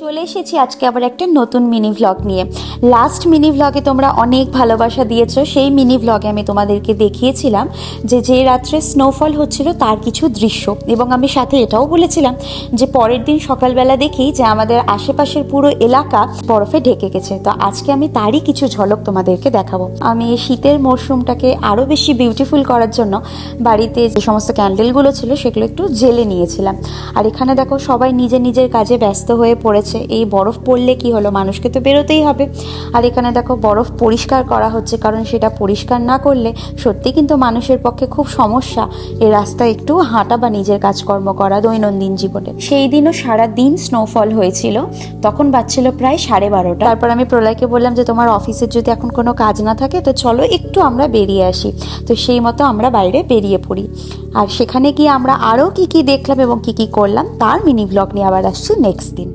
চলে এসেছি আজকে আবার একটা নতুন মিনি ভ্লগ নিয়ে। লাস্ট মিনি ভ্লগে তোমরা অনেক ভালোবাসা দিয়েছো। সেই মিনি ভ্লগে আমি তোমাদেরকে দেখিয়েছিলাম যে রাত্রে স্নোফল হচ্ছিল তার কিছু দৃশ্য, এবং আমি সাথে এটাও বলেছিলাম যে পরের দিন সকালবেলা দেখি যে আমাদের আশেপাশের পুরো এলাকা বরফে ঢেকে গেছে। তো আজকে আমি তারই কিছু ঝলক তোমাদেরকে দেখাবো। আমি শীতের মরশুমটাকে আরও বেশি বিউটিফুল করার জন্য বাড়িতে যে সমস্ত ক্যান্ডেলগুলো ছিল সেগুলো একটু জেলে নিয়েছিলাম। আর এখানে দেখো সবাই নিজের নিজের কাজে ব্যস্ত হয়ে পড়েছে। এই বরফ পড়লে কি হলো, মানুষকে তো বেরোতেই হবে। আর এখানে দেখো বরফ পরিষ্কার করা হচ্ছে, কারণ সেটা পরিষ্কার না করলে সত্যি কিন্তু মানুষের পক্ষে খুব সমস্যা এই রাস্তায় একটু হাঁটা বা নিজের কাজকর্ম করা দৈনন্দিন জীবনে। সেই দিনও সারা দিন স্নোফল হয়েছিল, তখন বাজছিল প্রায় 12:30। তারপর আমি প্রলয়কে বললাম যে তোমার অফিসের যদি এখন কোনো কাজ না থাকে তো চলো একটু আমরা বেরিয়ে আসি। তো সেই মতো আমরা বাইরে বেরিয়ে পড়ি। আর সেখানে গিয়ে আমরা আরও কি কি দেখলাম এবং কি কি করলাম তার মিনি ব্লগ নিয়ে আবার আসছি নেক্সট দিন।